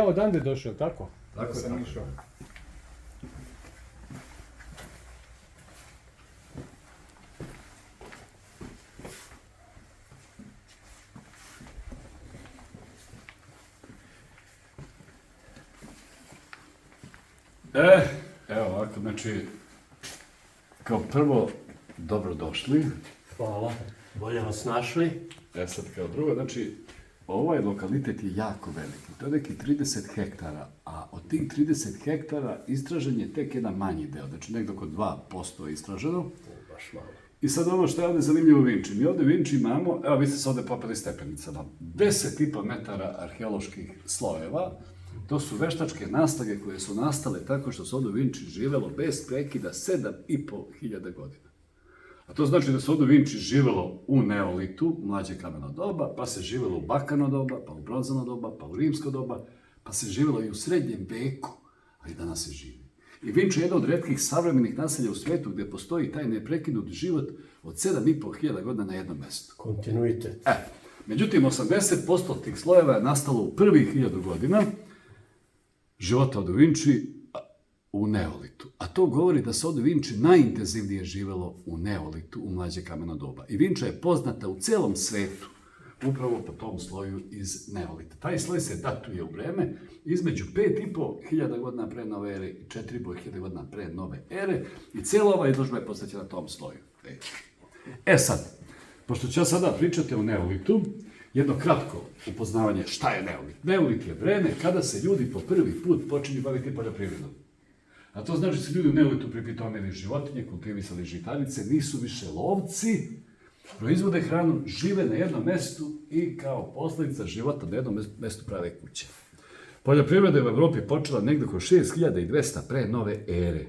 ja odande došao, tako? Tako sam išao. Evo ovako, znači, kao prvo, dobrodošli. Hvala, bolje vas našli. Sad kao drugo, znači, ovaj lokalitet je jako veliki, to je neki 30 hektara, a od tih 30 hektara istražen je tek jedan manji deo, znači nekdo oko 2% je istraženo. Baš malo. I sad ono što je ovdje zanimljivo u Vinči, mi ovdje u Vinči imamo, evo vi ste se ovdje popeli stepenicama, 10,5 metara arheoloških slojeva. To su veštačke nastage koje su nastale tako što se ovdje u Vinči živjelo bez prekida 7.500 godina. A to znači da se ovdje u Vinči živjelo u neolitu, mlađe kameno doba, pa se živjelo u bakano doba, pa u bronzano doba, pa u rimsko doba, pa se živjelo i u srednjem veku, ali danas se živi. I Vinča je jedna od retkih savremenih naselja u svijetu gdje postoji taj neprekinut život od 7.500 godina na jednom mjestu. Kontinuitet. Međutim, 80% tih slojeva je nastalo u prvih 1000 godina života od Vinči u neolitu. A to govori da se od Vinči najintenzivnije živjelo u neolitu, u mlađe kameno doba. I Vinča je poznata u celom svetu upravo po tom sloju iz neolita. Taj sloj se datuje u vreme između 5.500 godina pre nove ere i 4.500 godina pre nove ere i cijela ova izložba je posvećena tom sloju. Sad, pošto ću ja sada pričati o neolitu, jedno kratko upoznavanje šta je neolit. Neolit je vreme kada se ljudi po prvi put počinju baviti poljoprivredom. A to znači da se ljudi u neolitu pripitomili životinje, kultivisali žitarice, nisu više lovci, proizvode hranu, žive na jednom mjestu i kao posljedica života na jednom mjestu prave kuće. Poljoprivreda je u Evropi počela negdje oko 6200 pre nove ere,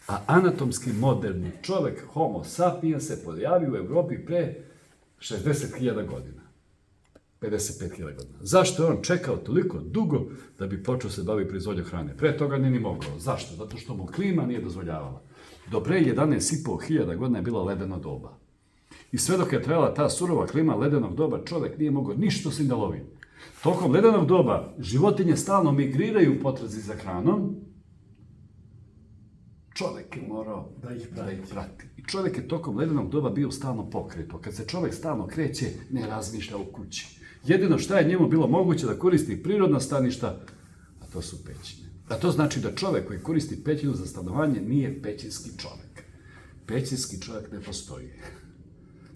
a anatomski moderni čovjek Homo sapiens se pojavio u Evropi pre 60.000 godina. 55.000 godina. Zašto je on čekao toliko dugo da bi počeo se baviti proizvodnjom hrane? Pre toga nije ni mogao. Zašto? Zato što mu klima nije dozvoljavala. Do pre 11.500 godina je bilo ledeno doba. I sve dok je trajala ta surova klima ledenog doba, čovjek nije mogao ništa osim da lovi. Tokom ledenog doba životinje stalno migriraju u potrazi za hranom. Čovjek je morao da ih prati. I čovjek je tokom ledenog doba bio stalno pokreto. Kad se čovjek stalno kreće, ne razmišlja u kući. Jedino što je njemu bilo moguće da koristi prirodna staništa, a to su pećine. A to znači da čovjek koji koristi pećinu za stanovanje nije pećinski čovjek. Pećinski čovjek ne postoji.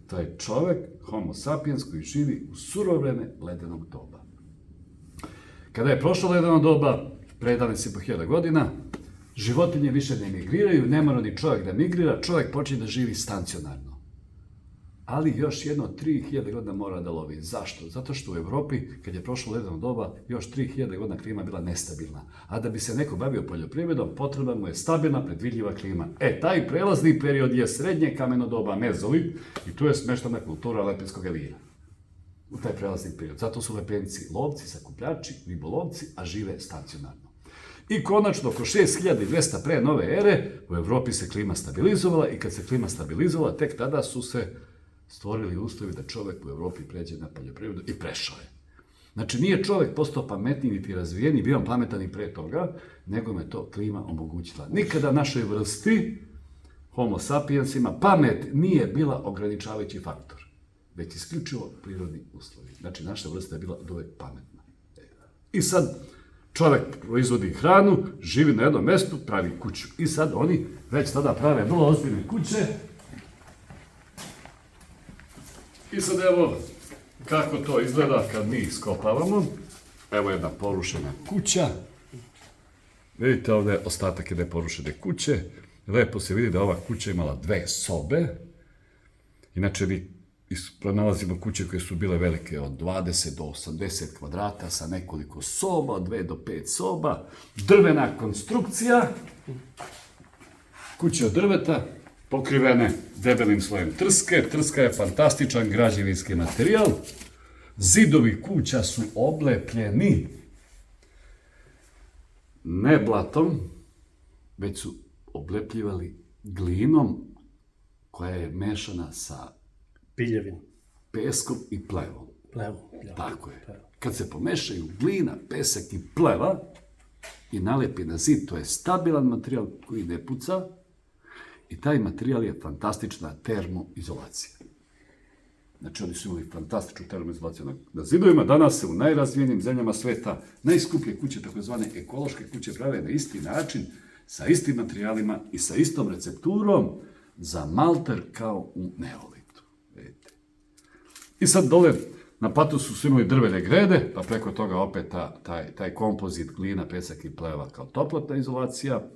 To je čovjek, Homo sapiens, koji živi u surovo vreme ledenog doba. Kada je prošlo ledeno doba, pre 11.500 godina, životinje više ne migriraju, ne mora ni čovjek da migrira, čovjek počinje da živi stacionarno. Ali još jedno 3000 godina mora da lovi. Zašto? Zato što u Evropi, kad je prošlo ledeno doba, još 3000 godina klima bila nestabilna. A da bi se neko bavio poljoprivredom, potrebna mu je stabilna, predvidljiva klima. Taj prelazni period je srednje kameno doba, mezolit, i tu je smeštena kultura lepenskog elira. U taj prelazni period. Zato su lepenci lovci, sakupljači, ribolovci, a žive stacionarno. I konačno, oko 6200 pre nove ere, u Evropi se klima stabilizovala i kad se klima stabilizovala, tek tada su se stvorili uslovi da čovjek u Evropi pređe na poljoprivredu i prešao je. Znači, nije čovjek postao pametniji niti razvijeniji, bio pametan i pre toga, nego me to klima omogućila. Nikada našoj vrsti, Homo sapiensima, pamet nije bila ograničavajući faktor, već isključivo prirodni uslovi. Znači, naša vrsta je bila od uvek pametna. I sad, čovjek proizvodi hranu, živi na jednom mjestu, pravi kuću. I sad oni već tada prave vrlo ozbiljne kuće. I sad evo kako to izgleda kad mi iskopavamo. Evo jedna porušena kuća. Vidite ovdje ostatak jedne porušene kuće. Lepo se vidi da ova kuća imala 2 sobe. Inače mi pronalazimo kuće koje su bile velike od 20 do 80 kvadrata sa nekoliko soba, od 2 do 5 soba. Drvena konstrukcija. Kuće od drveta, pokrivene debelim slojem trske. Trska je fantastičan građevinski materijal. Zidovi kuća su oblepljeni ne blatom, već su oblepljivali glinom koja je mešana sa Piljevin. peskom i plevom. Plevom. Tako je. kad se pomešaju glina, pesak i pleva i nalepi na zid, to je stabilan materijal koji ne puca i taj materijal je fantastična termoizolacija. Znači, oni su imali fantastičnu termoizolaciju na zidovima. Danas se u najrazvijenijim zemljama sveta najskuplje kuće, takozvane ekološke kuće, prave na isti način, sa istim materijalima i sa istom recepturom za malter kao u neolitu. Vidite. I sad dole na patosu su imali drvene grede, pa preko toga opet taj kompozit glina, pesak i pleva kao toplotna izolacija.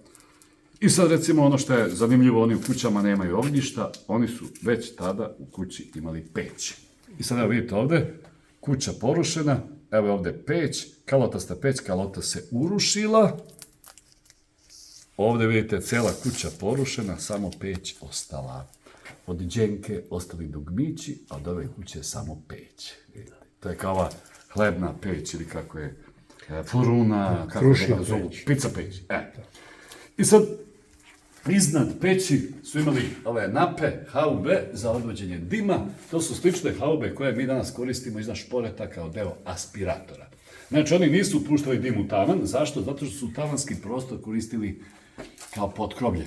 I sad recimo ono što je zanimljivo, oni u kućama nemaju ognjišta, oni su već tada u kući imali peć. I sad evo vidite ovde, kuća porušena, evo ovde peć, kalotasta peć, kalota se urušila. Ovde vidite cela kuća porušena, samo peć ostala. Od dženke ostali dugmići, a od ove kuće samo peć. Vidite. To je kao ova hlebna peć ili kako je furuna, kako ga zovu, pizza peć. I sad, iznad peći su imali ove nape, haube za odvođenje dima. To su slične haube koje mi danas koristimo iznad šporeta kao deo aspiratora. Znači, oni nisu puštali dim u tavan. Zašto? Zato što su tavanski prostor koristili kao potkrovlje.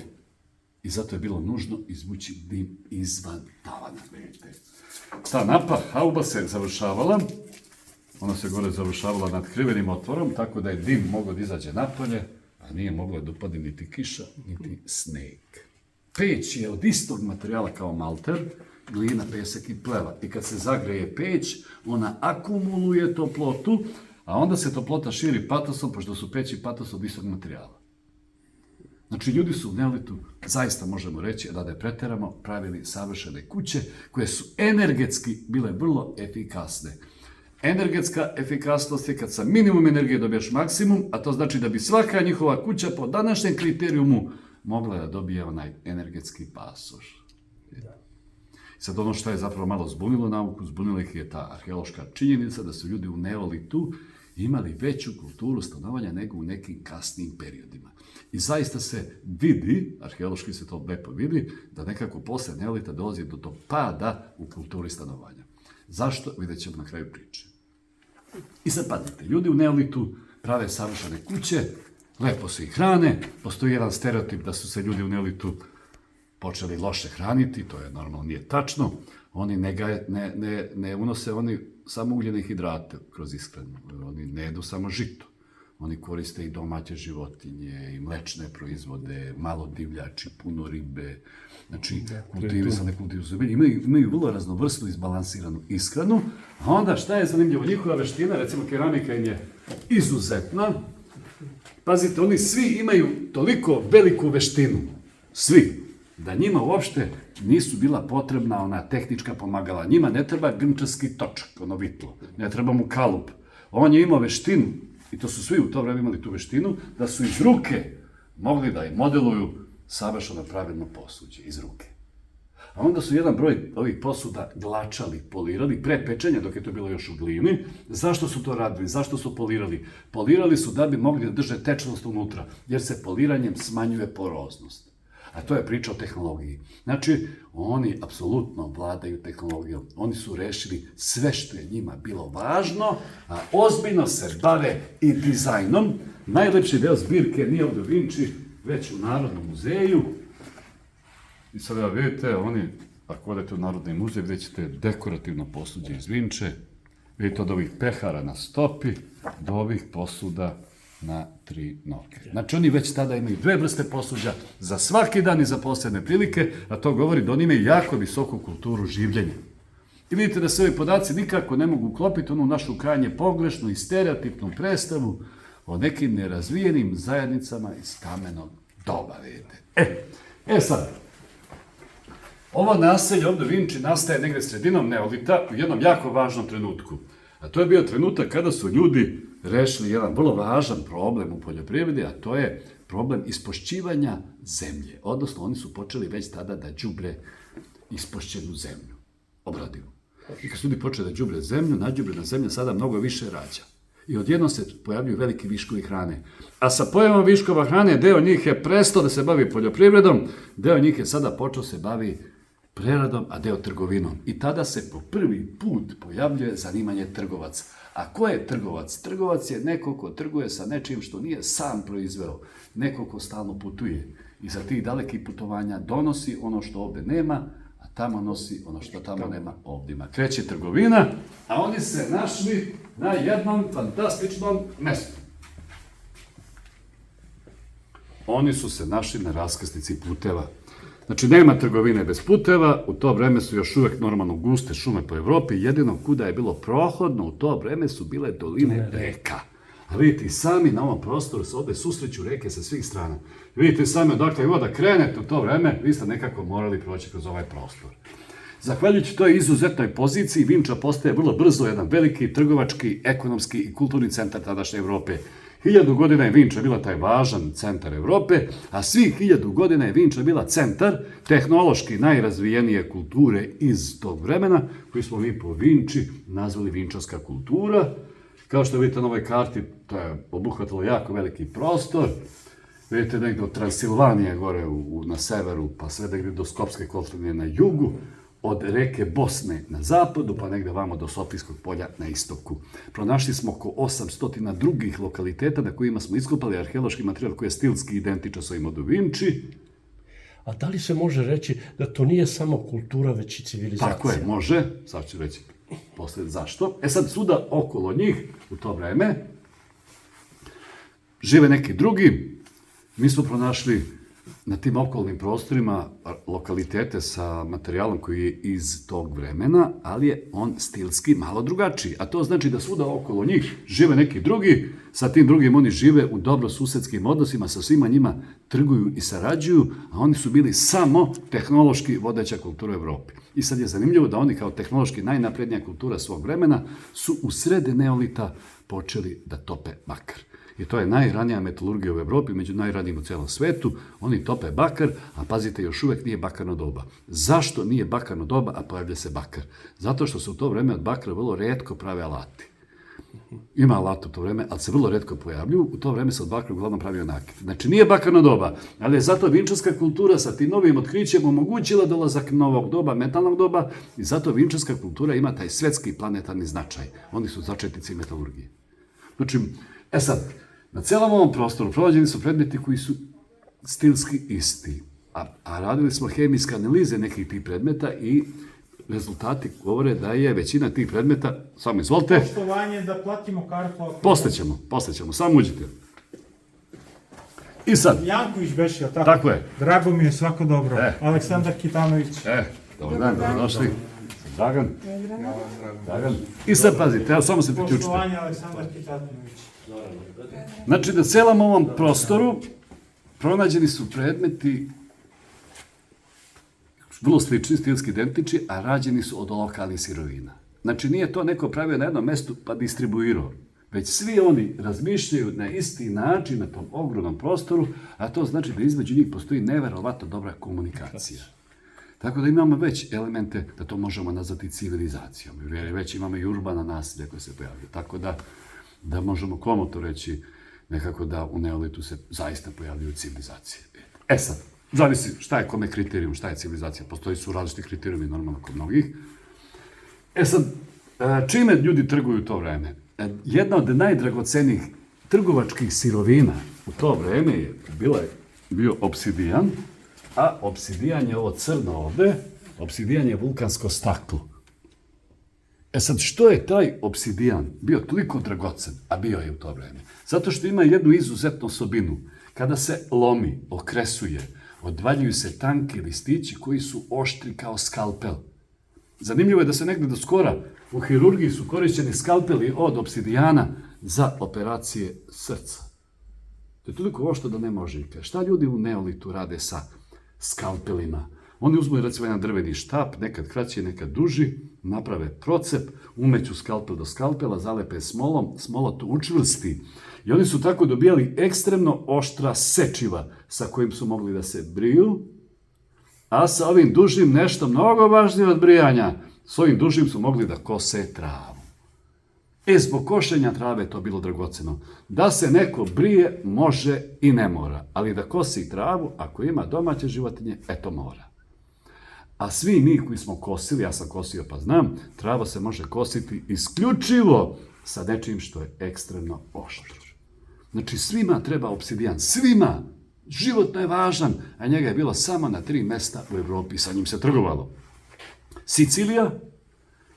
I zato je bilo nužno izvući dim izvan tavana. Ta napa, hauba se završavala. Ona se gore završavala nad krivenim otvorom, tako da je dim mogao da izađe napolje, a nije mogla da upadne niti kiša, niti sneg. Peć je od istog materijala kao malter, glina, pesak i pleva. I kad se zagreje peć, ona akumuluje toplotu, a onda se toplota širi patosom, pošto su peć i patos od istog materijala. Znači, ljudi su u neolitu, zaista možemo reći, da ne preteramo, pravili savršene kuće koje su energetski bile vrlo efikasne. Energetska efikasnost je kad sa minimum energije dobiješ maksimum, a to znači da bi svaka njihova kuća po današnjem kriterijumu mogla da dobije onaj energetski pasoš. Sad ono što je zapravo malo zbunilo nauku, zbunila ih je ta arheološka činjenica da su ljudi u neolitu imali veću kulturu stanovanja nego u nekim kasnijim periodima. I zaista se vidi, arheološki se to lepo vidi, da nekako posle neolita dolazi do tog pada u kulturi stanovanja. Zašto? Vidjet ćemo na kraju priče. I sad pazite, ljudi u neolitu prave savršene kuće, lepo se ih hrane, postoji jedan stereotip da su se ljudi u neolitu počeli loše hraniti, to je normalno nije tačno, oni ne unose oni samo ugljene hidrate kroz ishranu, oni ne jedu samo žito, oni koriste i domaće životinje, i mlečne proizvode, malo divljači, puno ribe, znači kultivisane, imaju vrlo raznovrsnu izbalansiranu ishranu, a onda šta je zanimljivo, njihova veština, recimo keramika im je izuzetna, pazite, oni svi imaju toliko veliku veštinu, svi, da njima uopšte nisu bila potrebna ona tehnička pomagala. Njima ne treba grnčarski točak, ono vitlo, ne treba mu kalup. On je imao veštinu, i to su svi u to vreme imali tu veštinu, da su iz ruke mogli da modeluju savršeno pravilno posuđe, iz ruke. A onda su jedan broj ovih posuda glačali, polirali, pre pečenja, dok je to bilo još u glini. Zašto su to radili? Zašto su polirali? Polirali su da bi mogli da drže tečnost unutra, jer se poliranjem smanjuje poroznost. A to je priča o tehnologiji. Znači, oni apsolutno vladaju tehnologijom. Oni su rešili sve što je njima bilo važno, a ozbiljno se bave i dizajnom. Najlepši deo zbirke nije ovdje u Vinči, već u Narodnom muzeju. I sada vidite, oni, ako odete u Narodni muzej, vidjet ćete dekorativno posuđe iz Vinče. Vidite od ovih pehara na stopi do ovih posuda na 3 noge. Znači, oni već tada imaju 2 vrste posuđa za svaki dan i za posebne prilike, a to govori da oni imaju jako visoku kulturu življenja. I vidite da se ovi podaci nikako ne mogu uklopiti onu našu krajnje pogrešnu i stereotipnu predstavu o nekim nerazvijenim zajednicama iz kamenog doba, vidite. Sad, ovo naselje ovdje u Vinči nastaje negde sredinom neolita u jednom jako važnom trenutku. A to je bio trenutak kada su ljudi rešili jedan vrlo važan problem u poljoprivredi, a to je problem ispošćivanja zemlje. Odnosno, oni su počeli već tada da đubre ispošćenu zemlju, obradivu. I kad su ljudi počeli da đubre zemlju, nađubrena zemlja sada mnogo više rađa. I odjednom se pojavljuju veliki viškovi hrane. A sa pojavom viškova hrane, deo njih je prestao da se bavi poljoprivredom, deo njih je sada počeo se bavi preradom, a deo trgovinom. I tada se po prvi put pojavljuje zanimanje trgovaca. A ko je trgovac? Trgovac je neko ko trguje sa nečim što nije sam proizveo. Neko ko stalno putuje. I za tih dalekih putovanja donosi ono što ovdje nema, a tamo nosi ono što tamo nema ovdje ima. Kreće trgovina, a oni se našli na jednom fantastičnom mjestu. Oni su se našli na raskrsnici puteva. Znači, nema trgovine bez puteva, u to vreme su još uvijek normalno guste šume po Evropi, jedino kuda je bilo prohodno, u to vreme su bile doline reka. A vidite i sami na ovom prostoru se ovdje susreću reke sa svih strana. Vidite sami odakle god da krenete u to vreme, vi ste nekako morali proći kroz ovaj prostor. Zahvaljujući toj izuzetnoj poziciji, Vinča postaje vrlo brzo jedan veliki trgovački, ekonomski i kulturni centar tadašnje Evrope. 1000 godina je Vinča bila taj važan centar Evrope, a svih 1000 godina je Vinča bila centar tehnološki najrazvijenije kulture iz tog vremena, koji smo mi po Vinči nazvali vinčarska kultura. Kao što vidite na ovoj karti, to je obuhvatilo jako veliki prostor. Vidite negdje od Transilvanije gore na severu, pa sve negdje do Skopske Kotline na jugu, od reke Bosne na zapadu, pa negdje vamo do Sofijskog polja na istoku. Pronašli smo oko 800 drugih lokaliteta na kojima smo iskopali arheološki materijal koji je stilski identičan s ovim od Vinči. A da li se može reći da to nije samo kultura, već i civilizacija? Tako je, može. Sad ću reći poslije zašto. Sad svuda okolo njih u to vreme žive neki drugi. Mi smo pronašli na tim okolnim prostorima lokalitete sa materijalom koji je iz tog vremena, ali je on stilski malo drugačiji. A to znači da svuda okolo njih žive neki drugi, sa tim drugim oni žive u dobrosusedskim odnosima, sa svima njima trguju i sarađuju, a oni su bili samo tehnološki vodeća kultura u Evropi. I sad je zanimljivo da oni kao tehnološki najnaprednija kultura svog vremena su u srede neolita počeli da tope bakar. I to je najranija metalurgija u Evropi, među najranijim u cijelom svetu. Oni tope bakar, a pazite, još uvijek nije bakarno doba. Zašto nije bakarno doba, a pojavlja se bakar? Zato što se u to vreme od bakra vrlo retko prave alati. Ima alat u to vreme, ali se vrlo retko pojavljuju. U to vreme se od bakra uglavnom pravio nakit. Znači, nije bakarno doba, ali je zato vinčarska kultura sa tim novim otkrićem omogućila dolazak novog doba, metalnog doba, i zato vinčarska kultura ima taj svetski planetarni značaj. Oni su začetnici metalurgije. Znači, sad, na cijelom ovom prostoru pronađeni su predmeti koji su stilski isti, a radili smo hemijske analize nekih tih predmeta i rezultati govore da je većina tih predmeta, samo izvolite. Poštovanje da platimo kartu. Posle ćemo, samo uđite. I sad. Janković beše, tako? Tako je. Drago mi je, svako dobro. Aleksandar Kitanović. Dobar dan, dobrodošli. Dragan. I sad pazite, evo samo se priključite. Poštovanje Aleksandar Kitanović. Znači, na cijelom ovom prostoru pronađeni su predmeti vrlo slični, stilski identični, a rađeni su od lokalnih sirovina. Znači, nije to neko pravio na jednom mjestu pa distribuirao, već svi oni razmišljaju na isti način na tom ogromnom prostoru, a to znači da između njih postoji neverovatno dobra komunikacija. Tako da imamo već elemente da to možemo nazvati civilizacijom, jer već imamo i urbana naselja koje se pojavljaju. Tako da možemo komotno reći nekako da u neolitu se zaista pojavljuju civilizacije. Sad, zavisi šta je kome kriterijum, šta je civilizacija. Postoji su različiti kriterijumi, normalno kod mnogih. Sad, čime ljudi trguju u to vreme? Jedna od najdragocenijih trgovačkih sirovina u to vreme je bio obsidijan, a obsidijan je ovo crno ovde, obsidijan je vulkansko staklo. Sad, što je taj obsidijan bio toliko dragocen, a bio je u to vreme? Zato što ima jednu izuzetnu osobinu. Kada se lomi, okresuje, odvaljuju se tanki listići koji su oštri kao skalpel. Zanimljivo je da se negdje do skora u hirurgiji su korišćeni skalpeli od obsidijana za operacije srca. To je toliko oštro da nema ožiljka. Šta ljudi u neolitu rade sa skalpelima? Oni uzmu recimo jedan drveni štap, nekad kraći, nekad duži, naprave procep, umeću skalpel do skalpela, zalepe smolom, smola to učvrsti. I oni su tako dobijali ekstremno oštra sečiva sa kojim su mogli da se briju, a sa ovim dužim nešto mnogo važnije od brijanja, s ovim dužim su mogli da kose travu. Zbog košenja trave je to bilo dragoceno. Da se neko brije, može i ne mora, ali da kosi travu, ako ima domaće životinje, eto mora. A svi mi koji smo kosili, ja sam kosio pa znam, trava se može kositi isključivo sa nečim što je ekstremno oštro. Znači svima treba obsidijan, svima. Životno je važan, a njega je bilo samo na 3 mesta u Evropi, sa njim se trgovalo. Sicilija,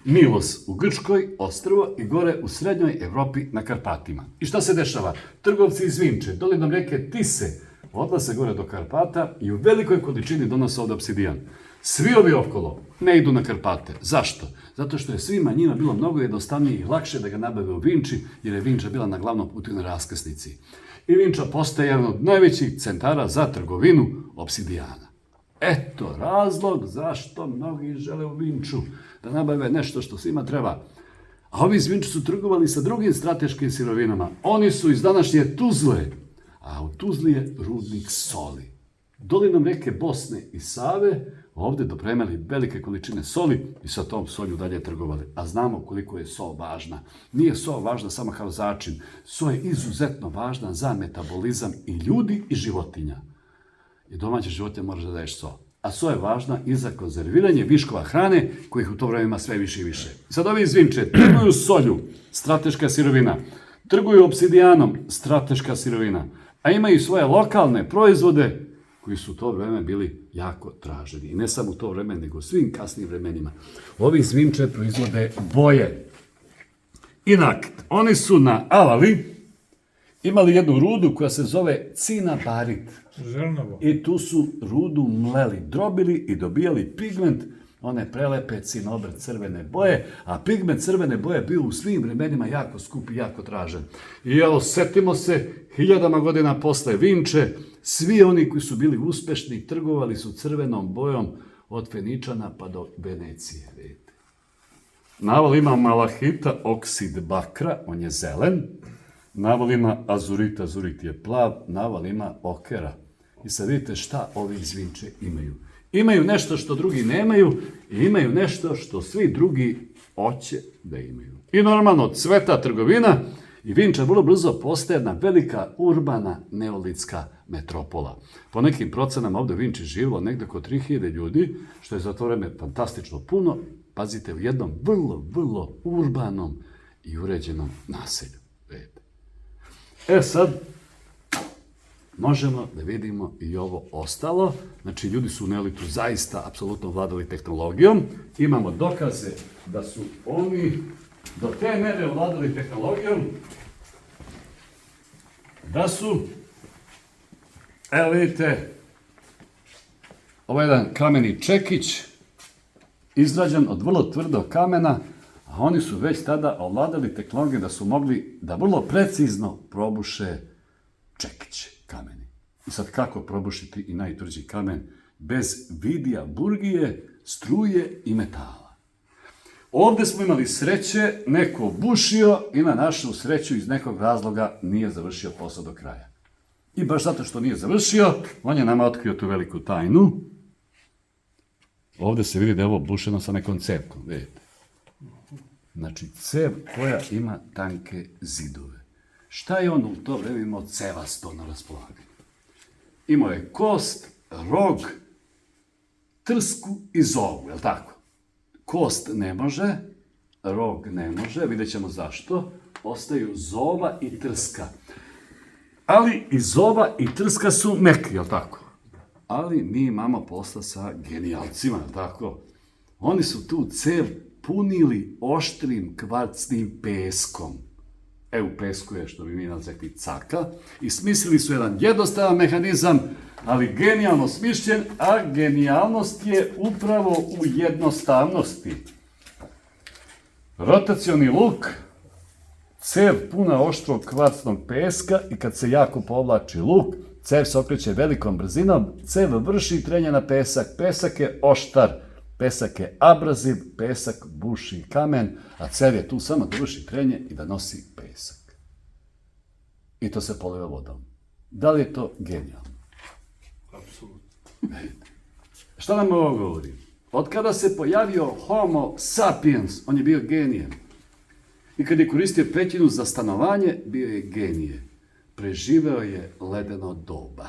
Milos u Grčkoj, ostrvo i gore u srednjoj Evropi na Karpatima. I šta se dešava? Trgovci iz Vinče, dolinom rijeke Tise, odlaze gore do Karpata i u velikoj količini donose ovdje obsidijan. Svi ovi okolo ne idu na Karpate. Zašto? Zato što je svima njima bilo mnogo jednostavnije i lakše da ga nabave u Vinči, jer je Vinča bila na glavnom putu na raskrsnici. I Vinča postaje jedan od najvećih centara za trgovinu obsidijana. Eto razlog zašto mnogi žele u Vinču da nabave nešto što svima treba. A ovi iz Vinče su trgovali sa drugim strateškim sirovinama. Oni su iz današnje Tuzle, a u Tuzli je rudnik soli. Dolinom rijeke Bosne i Save ovdje dopremali velike količine soli i sa tom solju dalje trgovali. A znamo koliko je sol važna. Nije sol važna samo kao začin. Sol je izuzetno važna za metabolizam i ljudi i životinja. I domaće životinje moraš da daješ sol. A sol je važna i za konzerviranje viškova hrane, kojih u to vreme ima sve više i više. Sad ovi iz Vinče trguju solju, strateška sirovina. Trguju obsidijanom, strateška sirovina. A imaju svoje lokalne proizvode koji su u to vreme bili jako traženi. I ne samo u to vreme, nego u svim kasnim vremenima. Ovi iz Vinče proizvode boje. Inak, oni su na Avali imali jednu rudu koja se zove cinabarit. Žrnovo. I tu su rudu mleli, drobili i dobijali pigment, one prelepe cinobrt crvene boje, a pigment crvene boje je bio u svim vremenima jako skup i jako tražen. I evo, setimo se, 1000 godina posle Vinče, svi oni koji su bili uspešni trgovali su crvenom bojom od Feničana pa do Venecije. Vidite. Naval ima malahita, oksid bakra, on je zelen. Naval ima azurit, azurit je plav. Naval ima okera. I sad vidite šta ovi iz Vinče imaju. Imaju nešto što drugi nemaju i imaju nešto što svi drugi hoće da imaju. I normalno cveta trgovina i Vinča vrlo brzo postaje jedna velika urbana neolitska metropola. Po nekim procenama ovdje u Vinči živilo negdje oko 3000 ljudi, što je za to vreme fantastično puno. Pazite, u jednom vrlo urbanom i uređenom naselju. E sad, možemo da vidimo i ovo ostalo. Znači, ljudi su u neolitu zaista apsolutno vladali tehnologijom. Imamo dokaze da su oni do te mere vladali tehnologijom da su, evo vidite, ovo je jedan kameni čekić izrađen od vrlo tvrdog kamena, a oni su već tada ovladali tehnologije da su mogli da vrlo precizno probuše čekić kameni. I sad kako probušiti i najtvrđi kamen bez vidija burgije, struje i metala? Ovdje smo imali sreće, neko bušio i na našu sreću iz nekog razloga nije završio posao do kraja. I baš zato što nije završio, on je nama otkrio tu veliku tajnu. Ovdje se vidi da je ovo bušeno sa nekom cevkom, vidite. Znači, cev koja ima tanke zidove. Šta je on u to vreme imao cevasto na raspolaganju? Imao je kost, rog, trsku i zovu, je li tako? Kost ne može, rog ne može, vidjet ćemo zašto. Ostaju zova i trska. Ali i zova i trska su meki, je li tako? Ali mi imamo posla sa genijalcima, je li tako? Oni su tu cev punili oštrim kvarcnim peskom. U pesku je, što bi mi nazvali, caka. I smislili su jedan jednostavan mehanizam, ali genijalno smišljen, a genijalnost je upravo u jednostavnosti. Rotacioni luk, cev puna oštrog kvarcnog peska i kad se jako povlači luk, cev se okreće velikom brzinom, cev vrši trenje na pesak, pesak je oštar, pesak je abraziv, pesak buši kamen, a cev je tu samo da vrši trenje i da nosi pesak. I to se poliva vodom. Da li je to genijalno? Apsolutno. Šta nam ovo govori? Od kada se pojavio Homo sapiens, on je bio genije. I kad je koristio pećinu za stanovanje, bio je genije. Preživeo je ledeno doba.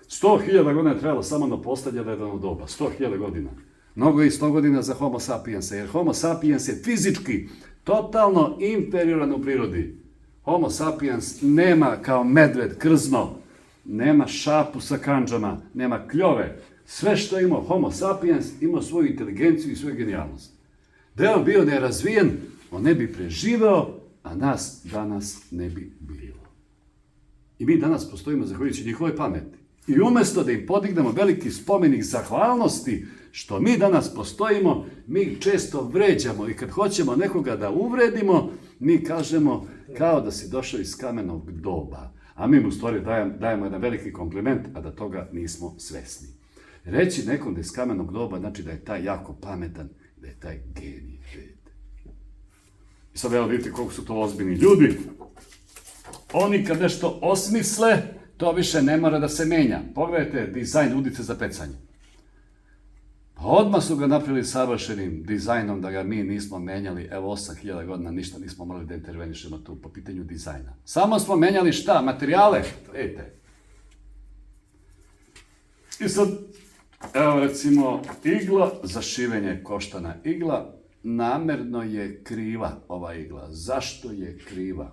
100.000 godina je trebalo samo na poslednje ledeno doba. 100.000 godina. Mnogo je 100 godina za homo sapiensa, jer homo sapiens je fizički totalno inferioran u prirodi. Homo sapiens nema kao medved krzno, nema šapu sa kandžama, nema kljove. Sve što ima homo sapiens ima svoju inteligenciju i svoju genijalnost. Da je on bio nerazvijen, on ne bi preživeo, a nas danas ne bi bilo. I mi danas postojimo zahvaljujući njihovoj pameti. I umjesto da im podignemo veliki spomenik zahvalnosti što mi danas postojimo, mi ih često vređamo i kad hoćemo nekoga da uvredimo, mi kažemo kao da si došao iz kamenog doba. A mi mu u stvari dajemo jedan veliki kompliment, a da toga nismo svesni. Reći nekom da je iz kamenog doba znači da je taj jako pametan, da je taj genij. I sad evo vidite koliko su to ozbiljni ljudi. Oni kad nešto osmisle, to više ne mora da se menja. Pogledajte dizajn udice za pecanje. Pa odmah su ga napravili savršenim dizajnom da ga mi nismo menjali. Evo 8000 godina ništa nismo morali da intervenišemo tu po pitanju dizajna. Samo smo menjali šta? Materijale. Vidite. I sad, evo recimo, igla za šivenje koštana. Igla namerno je kriva, ova igla. Zašto je kriva?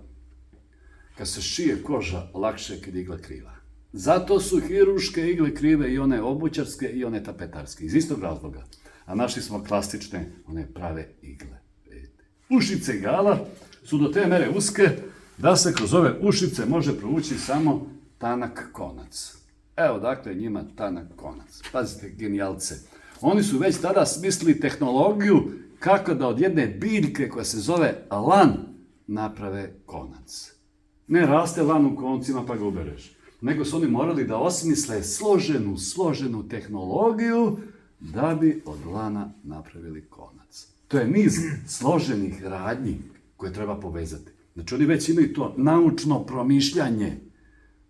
Kad se šije koža, lakše je kad je igla kriva. Zato su hiruške igle krive i one obućarske i one tapetarske. Iz istog razloga. A našli smo klasične, one prave igle. Ušice igala su do te mere uske da se kroz ove ušice može provući samo tanak konac. Evo dakle njima tanak konac. Pazite, genijalce. Oni su već tada smislili tehnologiju kako da od jedne biljke koja se zove lan naprave konac. Ne raste lan u koncima pa ga ubereš. Nego su oni morali da osmisle složenu tehnologiju da bi od lana napravili konac. To je niz složenih radnji koje treba povezati. Znači oni već imaju to naučno promišljanje.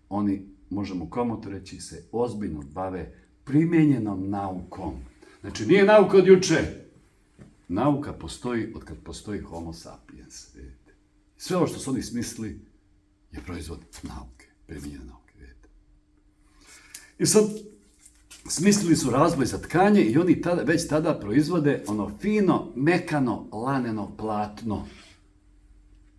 Oni, možemo komotno reći, se ozbiljno bave primjenjenom naukom. Znači nije nauka od juče. Nauka postoji od kad postoji homo sapiens. Sve ovo što su oni smislili je proizvod nauke, primjenjene nauke. I sad, smislili su razvoj za tkanje i oni već tada proizvode ono fino, mekano, laneno platno.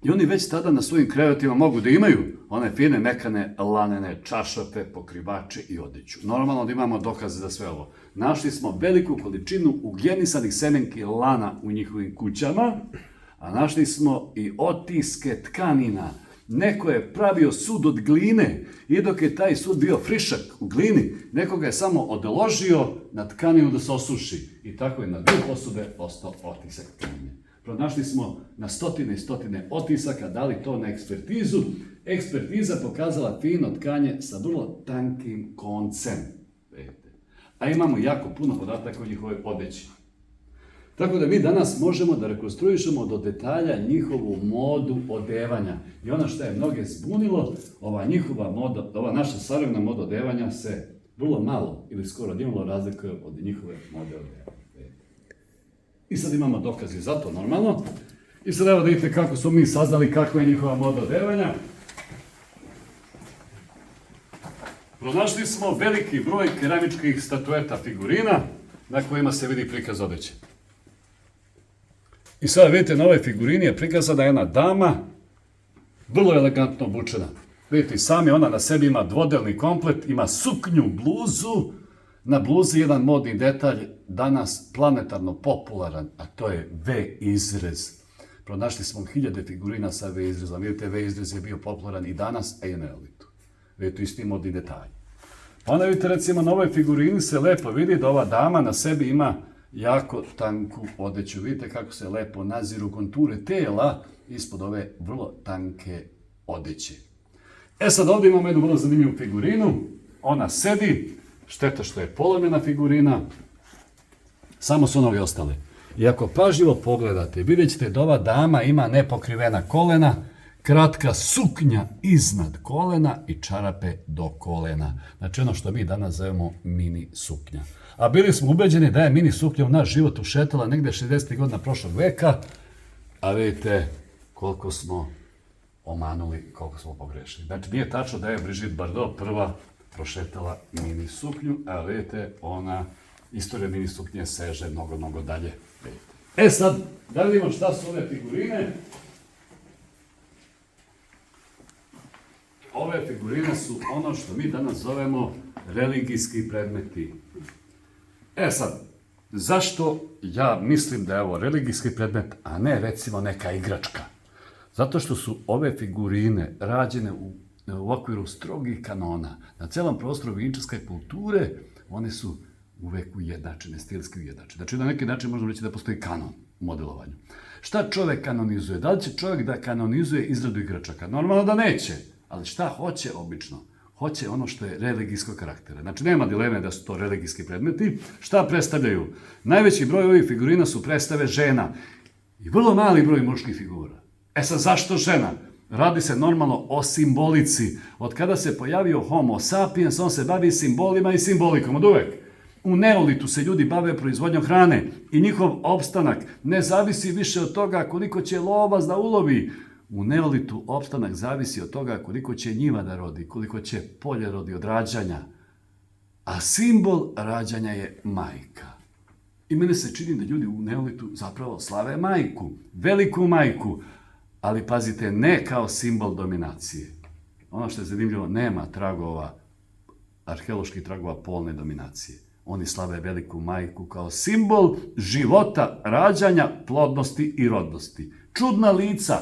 I oni već tada na svojim krevetima mogu da imaju one fine, mekane, lanene čašape, pokrivače i odeću. Normalno da imamo dokaze za sve ovo. Našli smo veliku količinu ugljenisanih semenki lana u njihovim kućama, a našli smo i otiske tkanina. Neko je pravio sud od gline i dok je taj sud bio frišak u glini, neko ga je samo odložio na tkaninu da se osuši. I tako je na dnu posude ostao otisak tkanine. Pronašli smo na stotine i stotine otisaka, dali to na ekspertizu. Ekspertiza pokazala fino tkanje sa vrlo tankim koncem. A imamo jako puno podataka o njihovoj odeći. Tako da mi danas možemo da rekonstruišemo do detalja njihovu modu odevanja. I ono što je mnoge zbunilo, ova naša savremena moda odevanja se vrlo malo ili skoro nimalo razlikuje od njihove mode odevanja. I sad imamo dokaze za to normalno. I sad evo da vidite kako smo mi saznali kakva je njihova moda odevanja. Pronašli smo veliki broj keramičkih statueta figurina na kojima se vidi prikaz odeće. I sada vidite, na ovoj figurini je prikazana jedna dama, vrlo elegantno obučena. Vidite, sami ona na sebi ima dvodelni komplet, ima suknju, bluzu. Na bluzi jedan modni detalj, danas planetarno popularan, a to je V izrez. Pronašli smo 1000 figurina sa V izrezom. Vidite, V izrez je bio popularan i danas, a i na elitu. Vidite, isti modni detalj. Onda vidite, recimo, na ovoj figurini se lepo vidi da ova dama na sebi ima jako tanku odeću. Vidite kako se lepo naziru konture tela ispod ove vrlo tanke odeće. E sad ovdje imamo jednu vrlo zanimljivu figurinu. Ona sedi, šteta što je polomljena figurina, samo su noge ostale. I ako pažljivo pogledate, vidjet ćete da ova dama ima nepokrivena kolena, kratka suknja iznad kolena i čarape do kolena. Znači ono što mi danas zovemo mini suknja. A bili smo ubeđeni da je mini suknja u naš život ušetala negde 60. godina prošlog veka, a vidite koliko smo omanuli, koliko smo pogrešili. Znači nije tačno da je Brigitte Bardot prva prošetala mini suknju, a vidite ona istorija mini suknje seže mnogo, mnogo dalje. E sad, da vidimo šta su ove figurine. Ove figurine su ono što mi danas zovemo religijski predmeti. E sad, zašto ja mislim da je ovo religijski predmet, a ne recimo neka igračka? Zato što su ove figurine rađene u okviru strogih kanona. Na celom prostoru vinčarske kulture one su uvek ujednačene, stilski ujednačene. Znači, na neki način možemo reći da postoji kanon u modelovanju. Šta čovek kanonizuje? Da li će čovek da kanonizuje izradu igračaka? Normalno da neće, ali šta hoće obično? Hoće ono što je religijskog karaktera. Znači, nema dileme da su to religijski predmeti. Šta predstavljaju? Najveći broj ovih figurina su predstave žena i vrlo mali broj muških figura. E sad, zašto žena? Radi se normalno o simbolici. Od kada se pojavio Homo sapiens, on se bavi simbolima i simbolikom, od uvek. U neolitu se ljudi bave proizvodnjom hrane i njihov opstanak ne zavisi više od toga koliko će lovac da ulovi. U neolitu opstanak zavisi od toga koliko će njiva da rodi, koliko će polje rodi od rađanja. A simbol rađanja je majka. I mene se čini da ljudi u neolitu zapravo slave majku, veliku majku, ali pazite, ne kao simbol dominacije. Ono što je zanimljivo, nema tragova, arheoloških tragova polne dominacije. Oni slave veliku majku kao simbol života, rađanja, plodnosti i rodnosti. Čudna lica,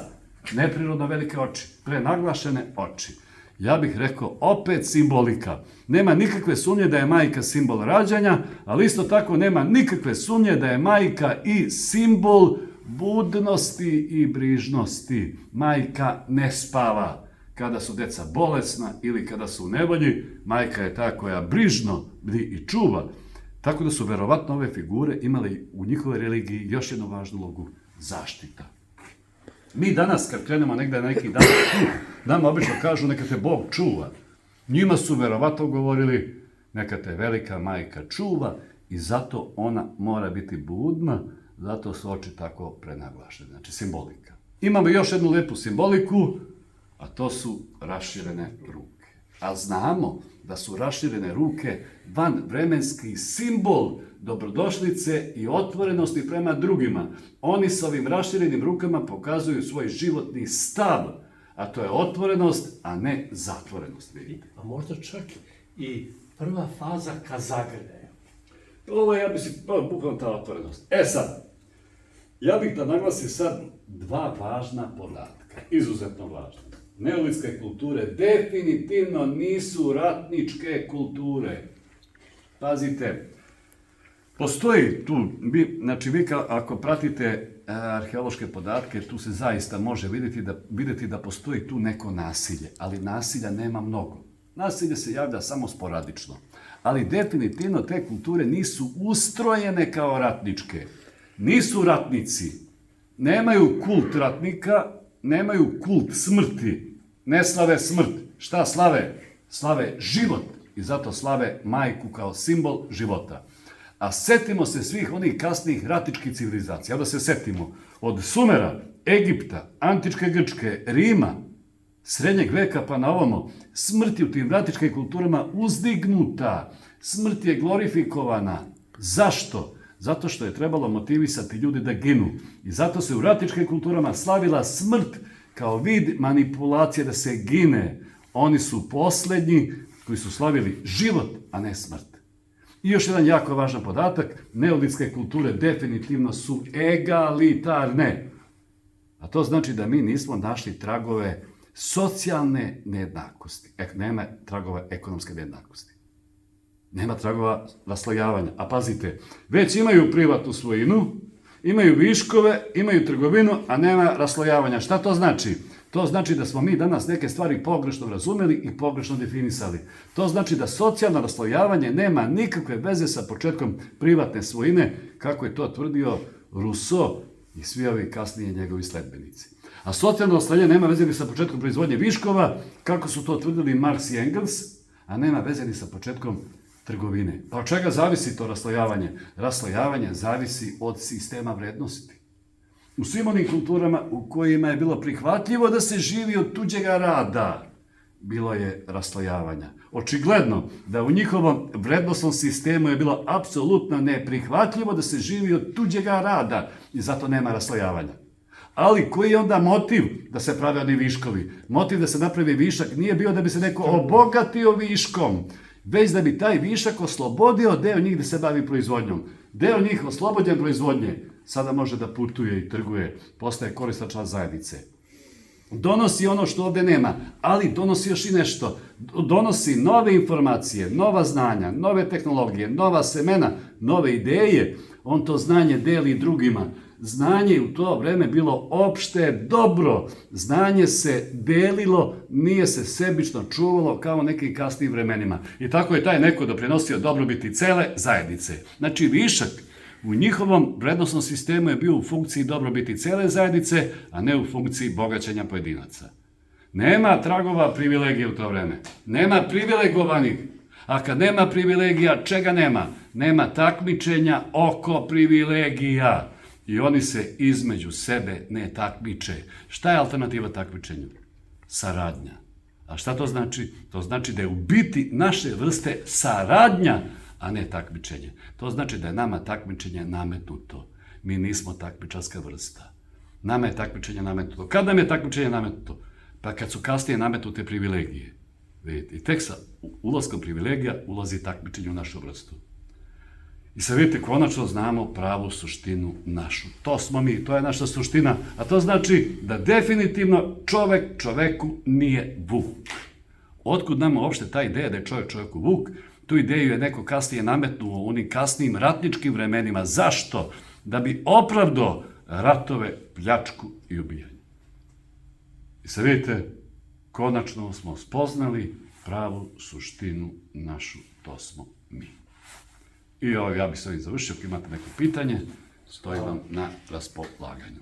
neprirodno velike oči, prenaglašene oči. Ja bih rekao, opet simbolika. Nema nikakve sumnje da je majka simbol rađanja, ali isto tako nema nikakve sumnje da je majka i simbol budnosti i brižnosti. Majka ne spava. Kada su deca bolesna ili kada su u nevolji, majka je ta koja brižno bdi i čuva. Tako da su verovatno ove figure imali u njihovoj religiji još jednu važnu ulogu, zaštita. Mi danas kad krenemo negde na neki dan, nama obično kažu neka te Bog čuva. Njima su verovatno govorili neka te velika majka čuva i zato ona mora biti budna, zato su oči tako prenaglašene. Znači simbolika. Imamo još jednu lepu simboliku, a to su raširene ruke. A znamo da su raširene ruke vanvremenski simbol dobrodošlice i otvorenosti prema drugima. Oni sa ovim raširenim rukama pokazuju svoj životni stav, a to je otvorenost, a ne zatvorenost. A možda čak i prva faza ka zagrljaju. Ovo je, ja mislim, bukvalno ta otvorenost. E sad, ja bih da naglasim sad dva važna podatka, izuzetno važna. Neolitske kulture definitivno nisu ratničke kulture. Pazite, postoji tu, znači vi ako pratite arheološke podatke, tu se zaista može vidjeti da postoji tu neko nasilje, ali nasilja nema mnogo. Nasilje se javlja samo sporadično, ali definitivno te kulture nisu ustrojene kao ratničke. Nisu ratnici, nemaju kult ratnika, nemaju kult smrti, ne slave smrt. Šta slave? Slave život i zato slave majku kao simbol života. A setimo se svih onih kasnijih ratničkih civilizacija. Da se setimo od Sumera, Egipta, Antičke Grčke, Rima, Srednjeg veka pa na ovamo. Smrt je u tim ratničkim kulturama uzdignuta. Smrt je glorifikovana. Zašto? Zato što je trebalo motivisati ljude da ginu. I zato se u ratničkim kulturama slavila smrt kao vid manipulacije da se gine. Oni su poslednji koji su slavili život, a ne smrt. I još jedan jako važan podatak, neolitske kulture definitivno su egalitarne. A to znači da mi nismo našli tragove socijalne nejednakosti. Nema tragova ekonomske nejednakosti. Nema tragova raslojavanja. A pazite, već imaju privatnu svojinu, imaju viškove, imaju trgovinu, a nema raslojavanja. Šta to znači? To znači da smo mi danas neke stvari pogrešno razumeli i pogrešno definisali. To znači da socijalno raslojavanje nema nikakve veze sa početkom privatne svojine, kako je to tvrdio Rousseau i svi ovi kasnije njegovi sledbenici. A socijalno raslojavanje nema veze ni sa početkom proizvodnje viškova, kako su to tvrdili Marx i Engels, a nema veze ni sa početkom trgovine. Pa od čega zavisi to raslojavanje? Raslojavanje zavisi od sistema vrednosti. U svim onim kulturama u kojima je bilo prihvatljivo da se živi od tuđega rada, bilo je raslojavanja. Očigledno da u njihovom vrednosnom sistemu je bilo apsolutno neprihvatljivo da se živi od tuđega rada i zato nema raslojavanja. Ali koji je onda motiv da se prave oni viškovi? Motiv da se napravi višak nije bio da bi se neko obogatio viškom, već da bi taj višak oslobodio deo njih da se bavi proizvodnjom. Deo njih oslobođen proizvodnje sada može da putuje i trguje, postaje koristan član zajednice. Donosi ono što ovdje nema, ali donosi još i nešto. Donosi nove informacije, nova znanja, nove tehnologije, nova semena, nove ideje. On to znanje deli drugima. Znanje je u to vreme bilo opšte dobro. Znanje se delilo, nije se sebično čuvalo kao u nekim kasnim vremenima. I tako je taj neko doprinosio dobrobiti cele zajednice. Znači višak u njihovom vrednosnom sistemu je bio u funkciji dobrobiti cele zajednice, a ne u funkciji bogaćenja pojedinaca. Nema tragova privilegije u to vreme. Nema privilegovanih. A kad nema privilegija, čega nema? Nema takmičenja oko privilegija. I oni se između sebe ne takmiče. Šta je alternativa takmičenju? Saradnja. A šta to znači? To znači da je u biti naše vrste saradnja, a ne takmičenje. To znači da je nama takmičenje nametnuto. Mi nismo takmičarska vrsta. Nama je takmičenje nametnuto. Kad nam je takmičenje nametnuto? Pa kad su kasnije nametnute privilegije. Vidite, i tek sa ulaskom privilegija ulazi takmičenje u našu vrstu. I sad vidite, konačno znamo pravu suštinu našu. To smo mi, to je naša suština. A to znači da definitivno čovek čoveku nije vuk. Otkud nama uopšte ta ideja da je čovek čoveku vuk? Tu ideju je neko kasnije nametnuo u onim kasnijim ratničkim vremenima. Zašto? Da bi opravdao ratove, pljačku i ubijanje. I sad vidite, konačno smo spoznali pravu suštinu našu, to smo mi. I ja bih se ovim završio, ako imate neko pitanje, stojim vam na raspolaganju.